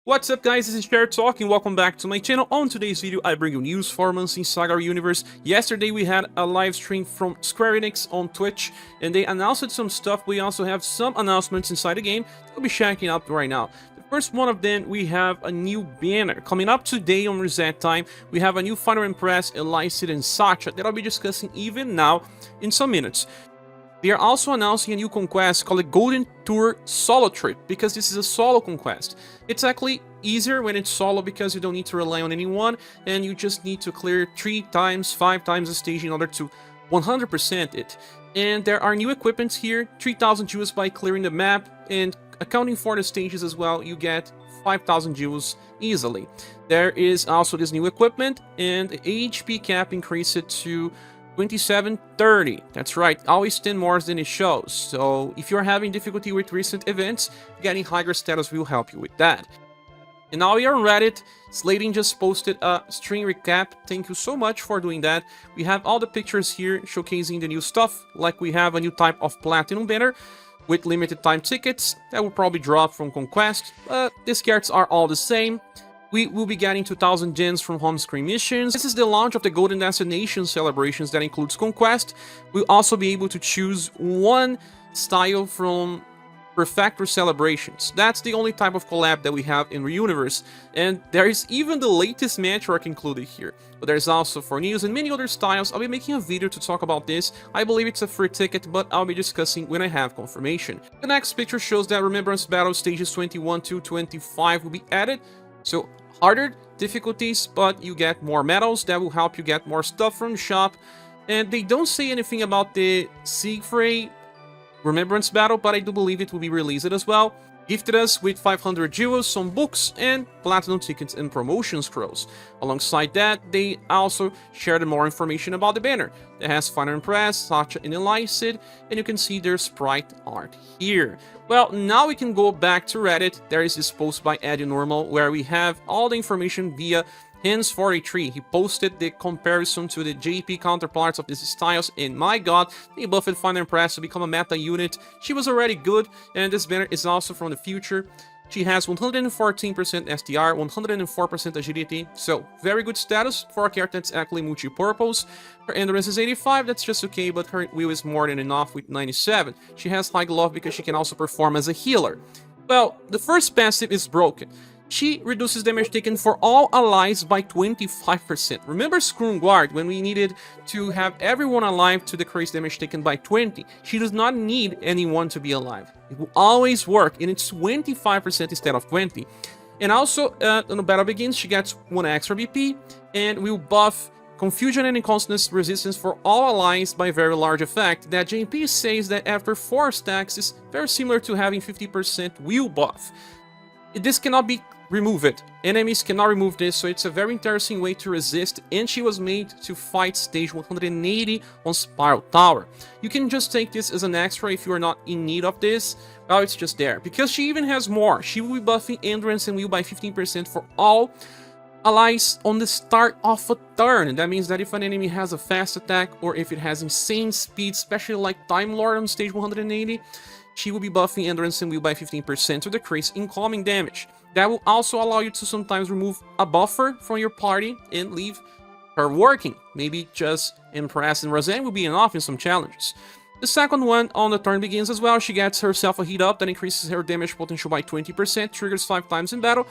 What's up guys, this is ScherBR talking, welcome back to my channel. On today's video I bring you news for months in SaGa Universe. Yesterday we had a live stream from Square Enix on Twitch and they announced some stuff. We also have some announcements inside the game that we'll be checking out right now. The first one of them, we have a new banner coming up today on reset time. We have a new Final Impress, Ellip, and SaGa that I'll be discussing even now in some minutes. They are also announcing a new conquest called the Golden Tour Solo Trip, because this is a solo conquest. It's actually easier when it's solo because you don't need to rely on anyone, and you just need to clear 3 times, 5 times the stage in order to 100% it. And there are new equipments here, 3000 jewels by clearing the map, and accounting for the stages as well, you get 5000 jewels easily. There is also this new equipment, and the HP cap increased to 2730. That's right, always 10 more than it shows. So if you're having difficulty with recent events, getting higher status will help you with that. And now we are on Reddit. Slating just posted a stream recap. Thank you so much for doing that. We have all the pictures here showcasing the new stuff, like we have a new type of platinum banner with limited time tickets that will probably drop from Conquest, but these cards are all the same. We will be getting 2000 gens from home screen missions. This is the launch of the Golden Destination celebrations that includes Conquest. We'll also be able to choose one style from Prefecture celebrations. That's the only type of collab that we have in UniverSe, and there is even the latest matchwork included here. But there's also for news and many other styles. I'll be making a video to talk about this. I believe it's a free ticket, but I'll be discussing when I have confirmation. The next picture shows that Remembrance Battle stages 21 to 25 will be added. So harder difficulties, but you get more medals that will help you get more stuff from the shop. And they don't say anything about the Siegfried Remembrance Battle, but I do believe it will be released as well. Gifted us with 500 jewels, some books, and platinum tickets and promotion scrolls. Alongside that, they also shared more information about the banner. It has Final Impress, SaGa, and Ellip, and you can see their sprite art here. Well, now we can go back to Reddit. There is this post by Eddie Normal where we have all the information via Hands43. He posted the comparison to the JP counterparts of these styles, and my god, they buffed Final Impress to become a meta unit. She was already good, and this banner is also from the future. She has 114% STR, 104% agility, so very good status for a character that's actually multi-purpose. Her endurance is 85, that's just okay, but her will is more than enough with 97. She has high glove because she can also perform as a healer. Well, the first passive is broken. She reduces damage taken for all allies by 25%. Remember Scrum Guard, when we needed to have everyone alive to decrease damage taken by 20? She does not need anyone to be alive. It will always work, and it's 25% instead of 20. And also, when the battle begins, she gets 1 extra BP, and will buff Confusion and Inconstant resistance for all allies by very large effect. That JP says that after 4 stacks is very similar to having 50% will buff. This cannot be removed. Enemies cannot remove this, so it's a very interesting way to resist, and she was made to fight stage 180 on Spiral Tower. You can just take this as an extra if you are not in need of this. Well, it's just there. Because she even has more. She will be buffing Endurance and will by 15% for all allies on the start of a turn. That means that if an enemy has a fast attack, or if it has insane speed, especially like Time Lord on stage 180, she will be buffing Endurance and will by 15% to decrease incoming damage. That will also allow you to sometimes remove a buffer from your party and leave her working. Maybe just Impress and Roseanne will be enough in some challenges. The second one on the turn begins as well. She gets herself a heat up that increases her damage potential by 20%, triggers 5 times in battle,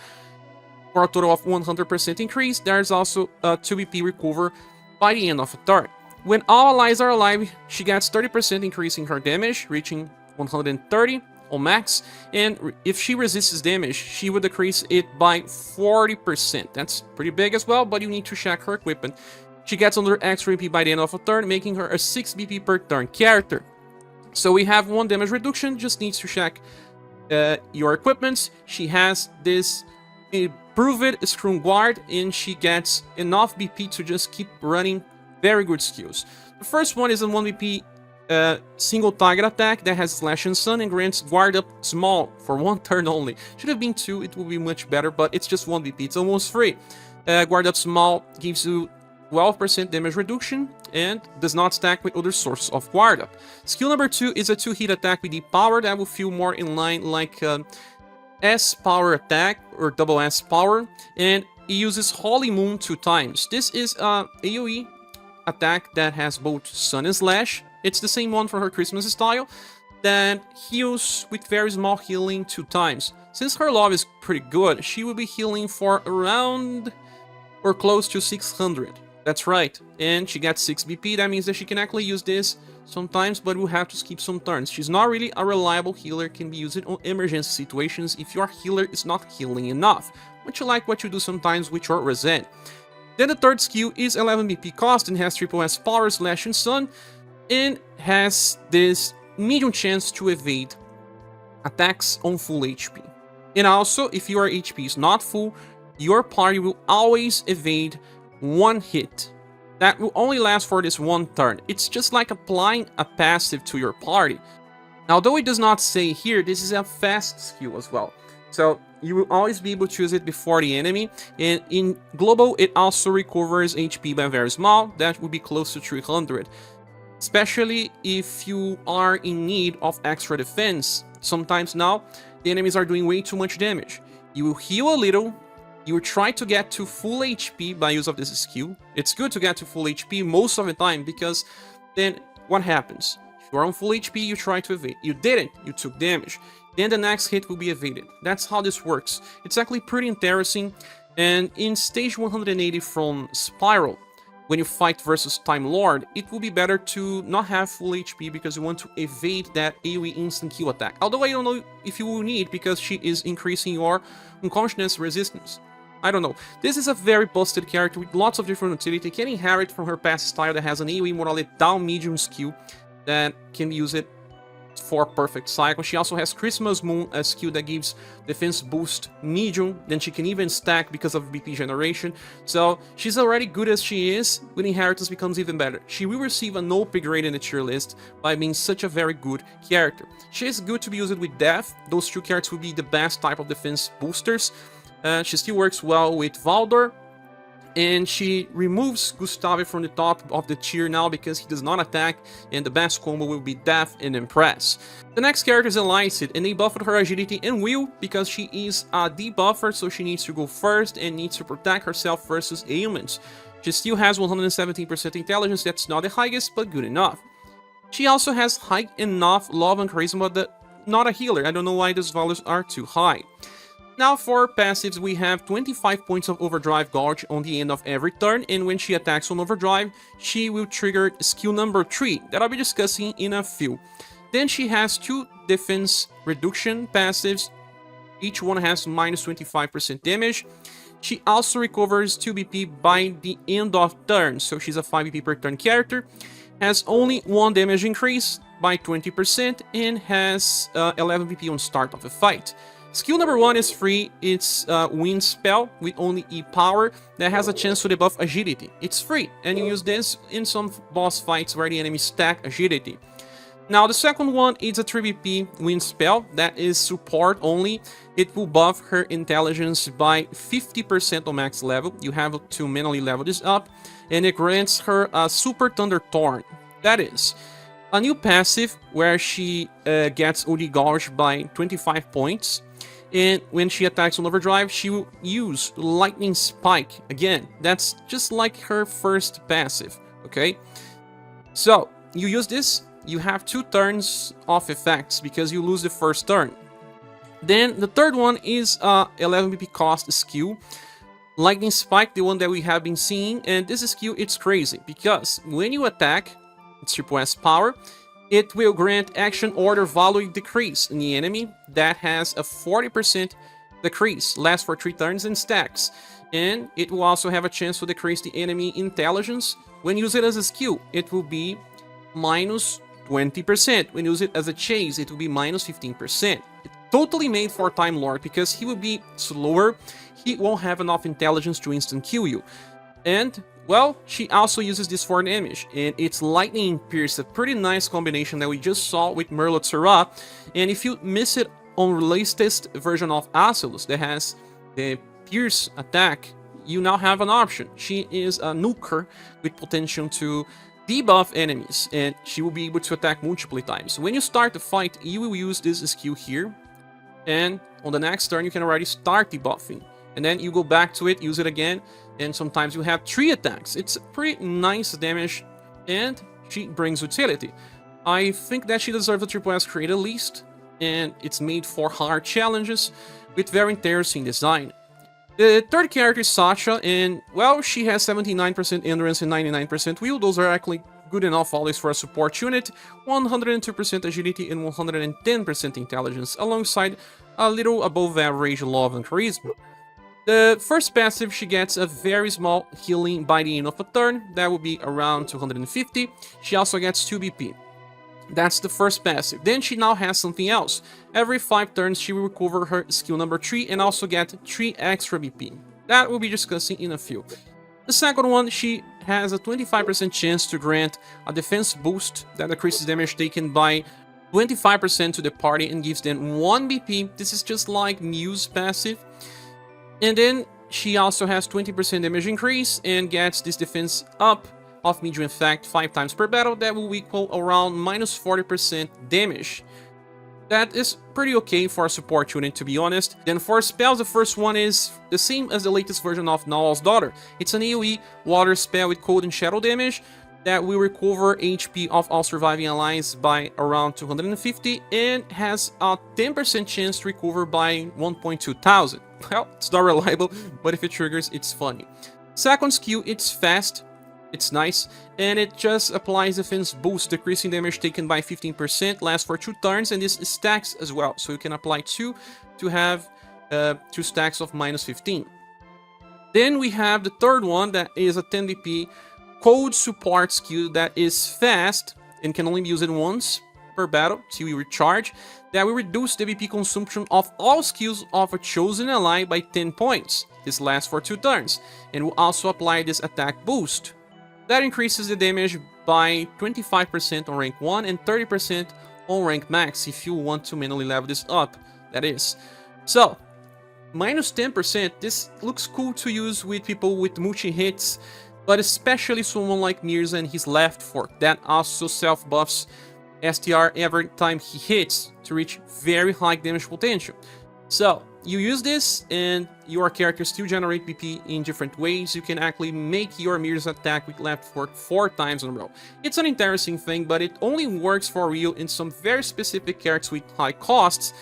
for a total of 100% increase. There's also a 2 BP recover by the end of a turn. When all allies are alive, she gets 30% increase in her damage, reaching 130 on max, and if she resists damage, she will decrease it by 40%. That's pretty big as well, but you need to check her equipment. She gets under extra BP by the end of a turn, making her a 6 BP per turn character. So we have 1 damage reduction, just needs to check your equipments. She has this improved Scrum Guard, and she gets enough BP to just keep running very good skills. The first one is a 1 BP single target attack that has Slash and Sun and grants Guard Up Small for 1 turn only. Should have been 2, it would be much better, but it's just 1 BP, it's almost free. Guard Up Small gives you 12% damage reduction and does not stack with other sources of Guard Up. Skill number 2 is a 2-hit attack with deep power that will feel more in line like S power attack, or double S power, and it uses Holy Moon 2 times. This is a AoE attack that has both Sun and Slash. It's the same one for her Christmas style, that heals with very small healing 2 times. Since her love is pretty good, she will be healing for around or close to 600. That's right, and she gets 6 BP. That means that she can actually use this sometimes, but will have to skip some turns. She's not really a reliable healer, can be used on emergency situations if your healer is not healing enough, much like what you do sometimes with your Resent. Then the third skill is 11 BP cost and has triple S power, Slash and Sun, and has this medium chance to evade attacks on full HP. And also, if your HP is not full, your party will always evade one hit. That will only last for this one turn. It's just like applying a passive to your party. Although it does not say here, this is a fast skill as well. So you will always be able to use it before the enemy. And in global, it also recovers HP by very small. That would be close to 300. Especially if you are in need of extra defense. Sometimes now, the enemies are doing way too much damage. You will heal a little. You will try to get to full HP by use of this skill. It's good to get to full HP most of the time, because then what happens? If you are on full HP, you try to evade. You didn't, you took damage. Then the next hit will be evaded. That's how this works. It's actually pretty interesting. And in stage 180 from Spiral, when you fight versus Time Lord, it will be better to not have full HP because you want to evade that AoE instant kill attack. Although I don't know if you will need, because she is increasing your unconsciousness resistance. I don't know. This is a very busted character with lots of different utility. Can inherit from her past style that has an AoE morale down medium skill that can use it for perfect cycle. She also has Christmas Moon, a skill that gives defense boost medium. Then she can even stack because of BP generation. So she's already good as she is. With inheritance becomes even better. She will receive an OP grade in the tier list by being such a very good character. She is good to be used with Death. Those two characters will be the best type of defense boosters. She still works well with Valdor, and she removes Gustave from the top of the tier now because he does not attack, and the best combo will be Death and Impress. The next character is Ellip, and they buffed her agility and will because she is a debuffer, so she needs to go first and needs to protect herself versus ailments. She still has 117% intelligence. That's not the highest, but good enough. She also has high enough love and charisma, but not a healer. I don't know why those values are too high. Now for passives, we have 25 points of Overdrive Gauge on the end of every turn, and when she attacks on Overdrive, she will trigger skill number 3, that I'll be discussing in a few. Then she has 2 defense reduction passives, each one has minus 25% damage. She also recovers 2 BP by the end of turn, so she's a 5 BP per turn character, has only 1 damage increase by 20%, and has 11 BP on start of a fight. Skill number 1 is free. It's a wind spell with only E power that has a chance to debuff agility. It's free, and you use this in some boss fights where the enemies stack agility. Now the second one is a 3 BP wind spell that is support only. It will buff her intelligence by 50% on max level. You have to manually level this up, and it grants her a Super Thunder Torn. That is a new passive where she gets OD Gauge by 25 points. And when she attacks on Overdrive, she will use Lightning Spike. Again, that's just like her first passive, okay? So, you use this, you have 2 turns of effects because you lose the first turn. Then, the third one is 11 BP cost skill. Lightning Spike, the one that we have been seeing, and this skill, it's crazy because when you attack, it's triple S power, it will grant action order value decrease in the enemy that has a 40% decrease, lasts for 3 turns and stacks. And it will also have a chance to decrease the enemy intelligence. When used as a skill, it will be minus 20%. When used as a chase, it will be minus 15%. It's totally made for Time Lord because he will be slower, he won't have enough intelligence to instant kill you. And well, she also uses this for damage, and it's Lightning Pierce, a pretty nice combination that we just saw with Merlot-Syrah. And if you miss it on the latest version of Acelus that has the Pierce attack, you now have an option. She is a nuker with potential to debuff enemies, and she will be able to attack multiple times. When you start the fight, you will use this skill here, and on the next turn you can already start debuffing. And then you go back to it, use it again, and sometimes you have 3 attacks. It's a pretty nice damage, and she brings utility. I think that she deserves a Triple S crate at least, and it's made for hard challenges with very interesting design. The third character is SaGa, and well, she has 79% endurance and 99% will. Those are actually good enough always for a support unit, 102% agility and 110% intelligence, alongside a little above average love and charisma. The first passive, she gets a very small healing by the end of a turn, that will be around 250. She also gets 2 BP. That's the first passive. Then she now has something else. Every 5 turns she will recover her skill number 3 and also get 3 extra BP. That we'll be discussing in a few. The second one, she has a 25% chance to grant a defense boost that increases damage taken by 25% to the party and gives them 1 BP. This is just like Muse passive. And then she also has 20% damage increase and gets this defense up of medium effect 5 times per battle. That will equal around minus 40% damage. That is pretty okay for a support unit, to be honest. Then for spells, the first one is the same as the latest version of Nal's Daughter. It's an AoE water spell with cold and shadow damage that will recover HP of all surviving allies by around 250 and has a 10% chance to recover by 1.2 thousand. Well, it's not reliable, but if it triggers, it's funny. Second skill, it's fast, it's nice, and it just applies defense boost, decreasing damage taken by 15%, lasts for 2 turns, and this stacks as well, so you can apply 2 to have 2 stacks of minus 15. Then we have the third one, that is a 10 BP cold support skill that is fast and can only be used once per battle till you recharge. That will reduce the BP consumption of all skills of a chosen ally by 10 points. This lasts for 2 turns, and will also apply this attack boost. That increases the damage by 25% on rank 1 and 30% on rank max if you want to manually level this up, that is. So, minus 10%, this looks cool to use with people with multi-hits, but especially someone like Mirza and his left fork, that also self-buffs STR every time he hits to reach very high damage potential. So, you use this and your character still generate BP in different ways. You can actually make your Mirza attack with left fork 4 times in a row. It's an interesting thing, but it only works for real in some very specific characters with high costs.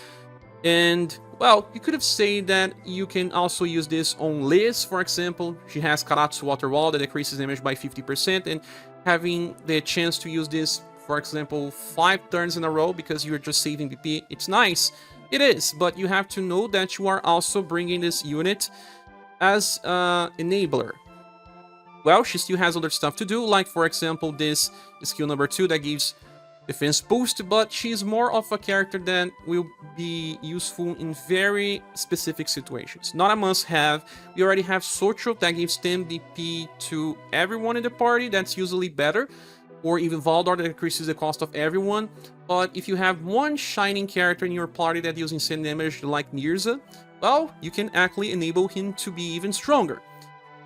And, well, you could have said that you can also use this on Liz, for example. She has Karatsu Water Wall that decreases damage by 50%, and having the chance to use this, for example, 5 turns in a row because you're just saving BP, it's nice. It is, but you have to know that you are also bringing this unit as an enabler. Well, she still has other stuff to do, like, for example, this skill number 2 that gives defense boost, but she's more of a character that will be useful in very specific situations. Not a must-have. We already have Socho that gives 10 BP to everyone in the party. That's usually better. Or even Valdor that increases the cost of everyone. But if you have one shining character in your party that deals insane damage like Mirza, well, you can actually enable him to be even stronger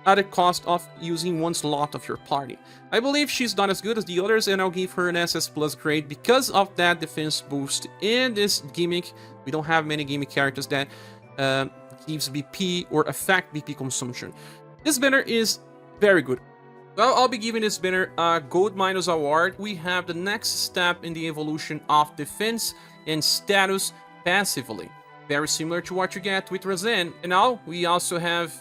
at the cost of using one slot of your party. I believe she's not as good as the others, and I'll give her an SS Plus grade because of that defense boost and this gimmick. We don't have many gimmick characters that gives BP or affect BP consumption. This banner is very good. Well, I'll be giving this banner a Gold Minus award. We have the next step in the evolution of defense and status passively. Very similar to what you get with Razan. And now we also have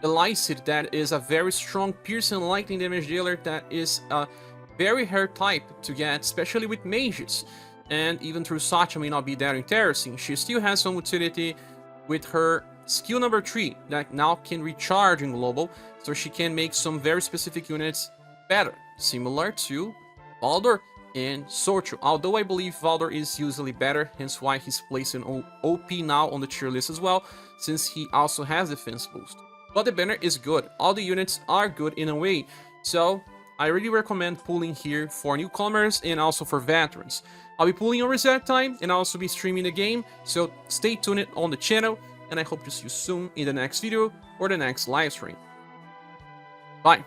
Ellip, that is a very strong piercing lightning damage dealer that is a very rare type to get, especially with mages. And even through SaGa may not be that interesting. She still has some utility with her skill number 3 that now can recharge in global, so she can make some very specific units better, similar to Valdor and Socho. Although I believe Valdor is usually better, hence why he's placed in OP now on the tier list as well, since he also has defense boost. But the banner is good. All the units are good in a way, so I really recommend pulling here for newcomers and also for veterans. I'll be pulling on reset time and I'll also be streaming the game, so stay tuned on the channel, and I hope to see you soon in the next video or the next live stream. Bye!